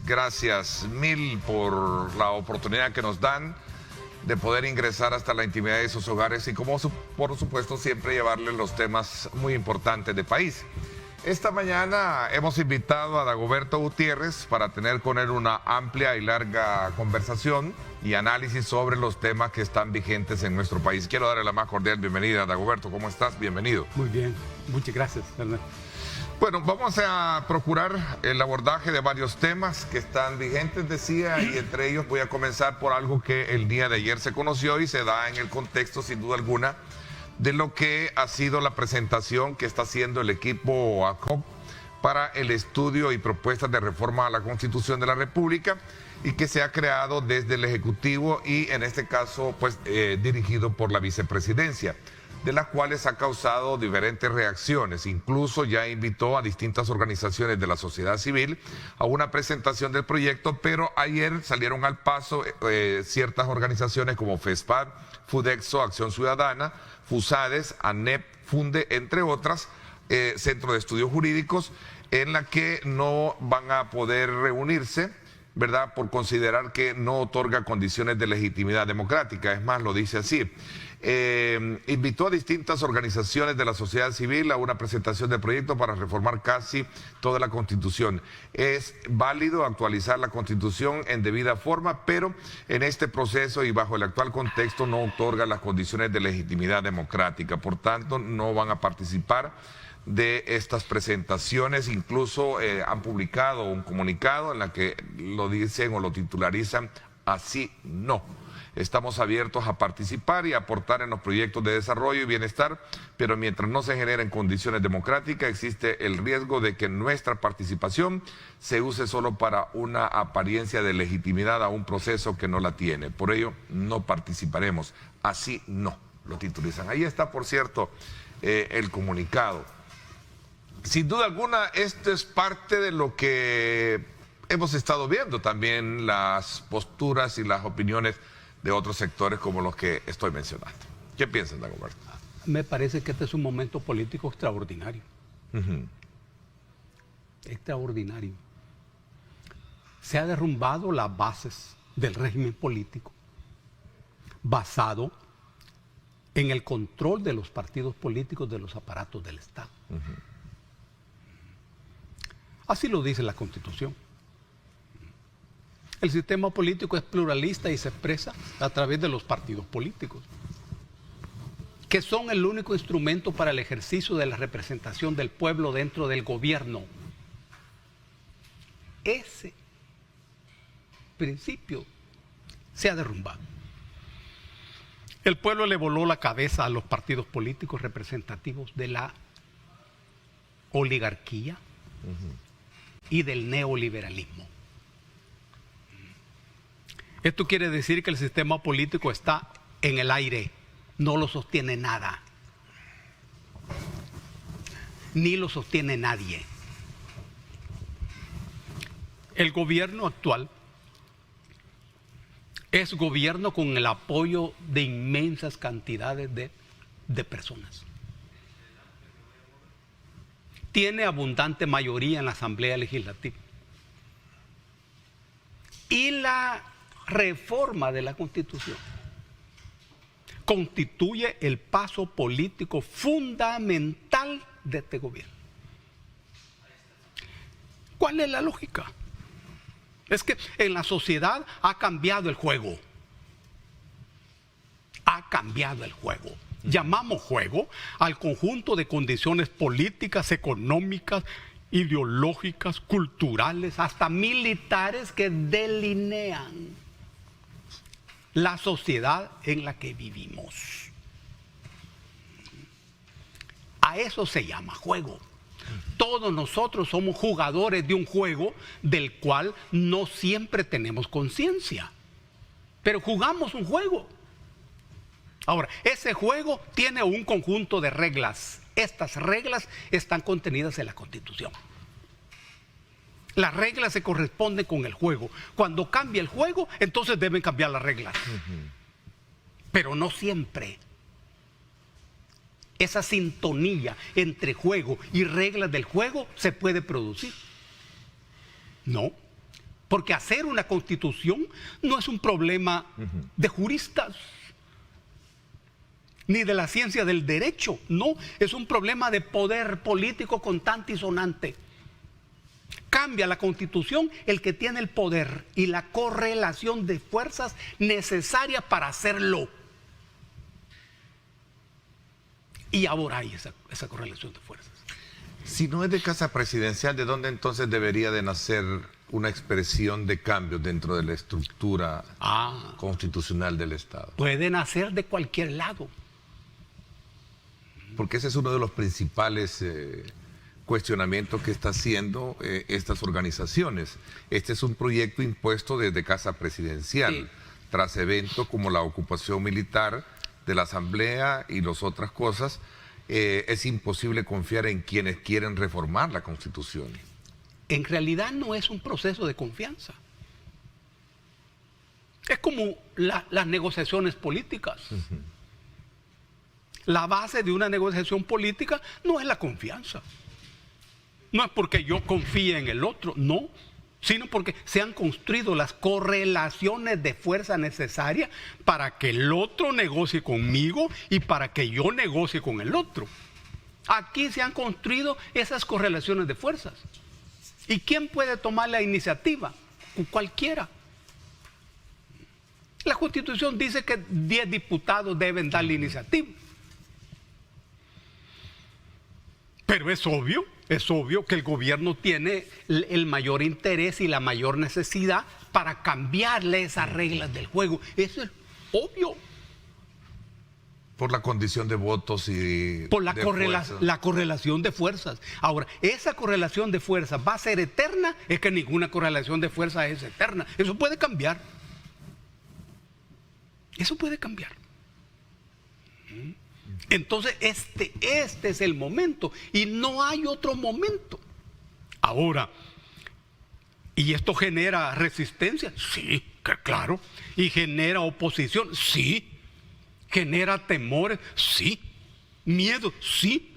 Gracias mil por la oportunidad que nos dan de poder ingresar hasta la intimidad de sus hogares y por supuesto siempre llevarles los temas muy importantes del país. Esta mañana hemos invitado a Dagoberto Gutiérrez para tener con él una amplia y larga conversación y análisis sobre los temas que están vigentes en nuestro país. Quiero darle la más cordial bienvenida a Dagoberto. ¿Cómo estás? Bienvenido. Muy bien, muchas gracias, Hernán. Bueno, vamos a procurar el abordaje de varios temas que están vigentes, decía, y entre ellos voy a comenzar por algo que el día de ayer se conoció y se da en el contexto, sin duda alguna, de lo que ha sido la presentación que está haciendo el equipo ACOP para el estudio y propuestas de reforma a la Constitución de la República y que se ha creado desde el Ejecutivo y en este caso pues dirigido por la Vicepresidencia, de las cuales ha causado diferentes reacciones. Incluso ya invitó a distintas organizaciones de la sociedad civil a una presentación del proyecto, pero ayer salieron al paso ciertas organizaciones como FESPAD, FUDEXO, Acción Ciudadana, FUSADES, ANEP, FUNDE, entre otras, Centro de Estudios Jurídicos, en la que no van a poder reunirse, ¿verdad?, por considerar que no otorga condiciones de legitimidad democrática. Es más, lo dice así. Invitó a distintas organizaciones de la sociedad civil a una presentación del proyecto para reformar casi toda la Constitución. Es válido actualizar la Constitución en debida forma, pero en este proceso y bajo el actual contexto no otorga las condiciones de legitimidad democrática. Por tanto, no van a participar de estas presentaciones. Incluso han publicado un comunicado en la que lo dicen o lo titularizan así: no. Estamos abiertos a participar y a aportar en los proyectos de desarrollo y bienestar, pero mientras no se generen condiciones democráticas, existe el riesgo de que nuestra participación se use solo para una apariencia de legitimidad a un proceso que no la tiene. Por ello, no participaremos. Así no, lo titulizan. Ahí está, por cierto, el comunicado. Sin duda alguna, esto es parte de lo que hemos estado viendo también, las posturas y las opiniones de otros sectores como los que estoy mencionando. ¿Qué piensan, Dagoberto? Me parece que este es un momento político extraordinario. Extraordinario. Se ha derrumbado las bases del régimen político basado en el control de los partidos políticos de los aparatos del Estado. Así lo dice la Constitución. El sistema político es pluralista y se expresa a través de los partidos políticos, que son el único instrumento para el ejercicio de la representación del pueblo dentro del gobierno. Ese principio se ha derrumbado. El pueblo le voló la cabeza a los partidos políticos representativos de la oligarquía y del neoliberalismo. Esto quiere decir que el sistema político está en el aire, no lo sostiene nada, ni lo sostiene nadie. El gobierno actual es gobierno con el apoyo de inmensas cantidades de personas. Tiene abundante mayoría en la Asamblea Legislativa. Y la reforma de la Constitución constituye el paso político fundamental de este gobierno. ¿Cuál es la lógica? Es que en la sociedad ha cambiado el juego. Ha cambiado el juego. Llamamos juego al conjunto de condiciones políticas, económicas, ideológicas, culturales, hasta militares que delinean la sociedad en la que vivimos. A eso se llama juego. Todos nosotros somos jugadores de un juego del cual no siempre tenemos conciencia, pero jugamos un juego. Ahora, ese juego tiene un conjunto de reglas. Estas reglas están contenidas en la Constitución. Las reglas se corresponden con el juego. Cuando cambia el juego, entonces deben cambiar las reglas. Pero no siempre. Esa sintonía entre juego y reglas del juego se puede producir. No. Porque hacer una constitución no es un problema de juristas, ni de la ciencia del derecho, no, es un problema de poder político constante y sonante. Cambia la constitución el que tiene el poder y la correlación de fuerzas necesarias para hacerlo. Y ahora hay esa correlación de fuerzas. Si no es de casa presidencial, ¿de dónde entonces debería de nacer una expresión de cambio dentro de la estructura constitucional del Estado? Puede nacer de cualquier lado. Porque ese es uno de los principales cuestionamientos que está haciendo estas organizaciones. Este es un proyecto impuesto desde casa presidencial, Sí. tras eventos como la ocupación militar de la Asamblea y las otras cosas. Es imposible confiar en quienes quieren reformar la Constitución. En realidad no es un proceso de confianza. Es como las negociaciones políticas. La base de una negociación política no es la confianza. No es porque yo confíe en el otro, no, sino porque se han construido las correlaciones de fuerza necesarias para que el otro negocie conmigo y para que yo negocie con el otro. Aquí se han construido esas correlaciones de fuerzas. ¿Y quién puede tomar la iniciativa? Cualquiera. La Constitución dice que 10 diputados deben dar la iniciativa. Pero es obvio que el gobierno tiene el mayor interés y la mayor necesidad para cambiarle esas reglas del juego. Eso es obvio. Por la condición de votos y Por la fuerzas. correlación de fuerzas. Ahora, esa correlación de fuerzas va a ser eterna, es que ninguna correlación de fuerzas es eterna. Eso puede cambiar. Eso puede cambiar. Entonces, este es el momento y no hay otro momento. Ahora, ¿y esto genera resistencia? Sí, claro. ¿Y genera oposición? Sí. ¿Genera temores? Sí. ¿Miedo? Sí.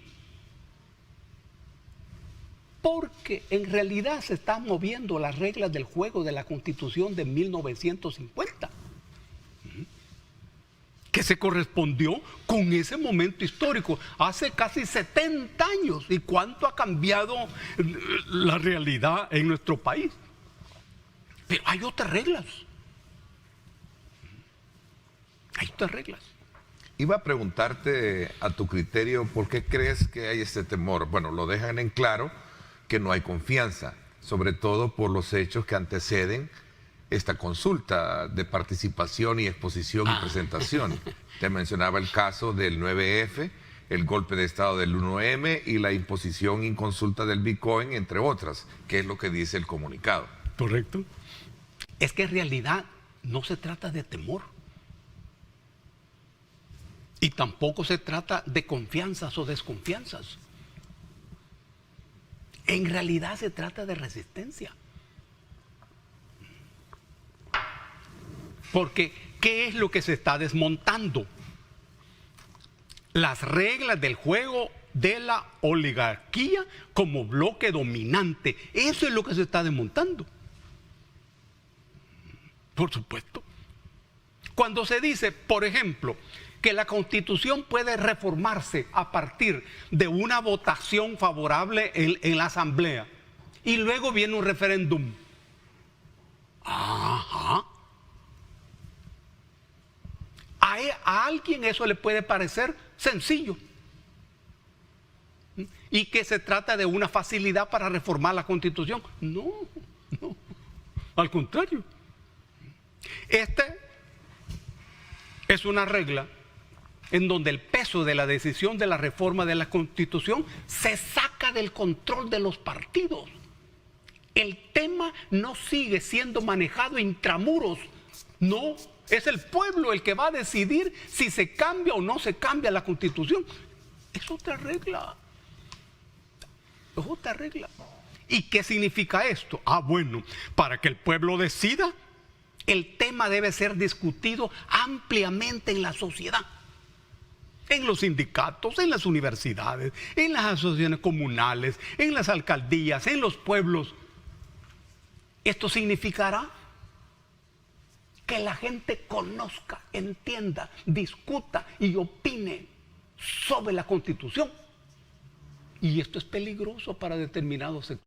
Porque en realidad se están moviendo las reglas del juego de la Constitución de 1950. Que se correspondió con ese momento histórico, hace casi 70 años. ¿Y cuánto ha cambiado la realidad en nuestro país? Pero hay otras reglas. Hay otras reglas. Iba a preguntarte a tu criterio, ¿por qué crees que hay este temor? Bueno, lo dejan en claro que no hay confianza, sobre todo por los hechos que anteceden esta consulta de participación y exposición y presentación. Te mencionaba el caso del 9F, el golpe de Estado del 1M y la imposición inconsulta del Bitcoin, entre otras, que es lo que dice el comunicado. Correcto. Es que en realidad no se trata de temor. Y tampoco se trata de confianzas o desconfianzas. En realidad se trata de resistencia. Porque, ¿qué es lo que se está desmontando? Las reglas del juego de la oligarquía como bloque dominante. Eso es lo que se está desmontando. Por supuesto. Cuando se dice, por ejemplo, que la Constitución puede reformarse a partir de una votación favorable en la Asamblea y luego viene un referéndum. Ajá. A alguien eso le puede parecer sencillo y que se trata de una facilidad para reformar la Constitución. No, al contrario. Es una regla en donde el peso de la decisión de la reforma de la Constitución se saca del control de los partidos. El tema no sigue siendo manejado intramuros, no. Es el pueblo el que va a decidir si se cambia o no se cambia la Constitución. Es otra regla. Es otra regla. ¿Y qué significa esto? Bueno, para que el pueblo decida, el tema debe ser discutido ampliamente en la sociedad. En los sindicatos, en las universidades, en las asociaciones comunales, en las alcaldías, en los pueblos. Esto significará que la gente conozca, entienda, discuta y opine sobre la Constitución. Y esto es peligroso para determinados sectores.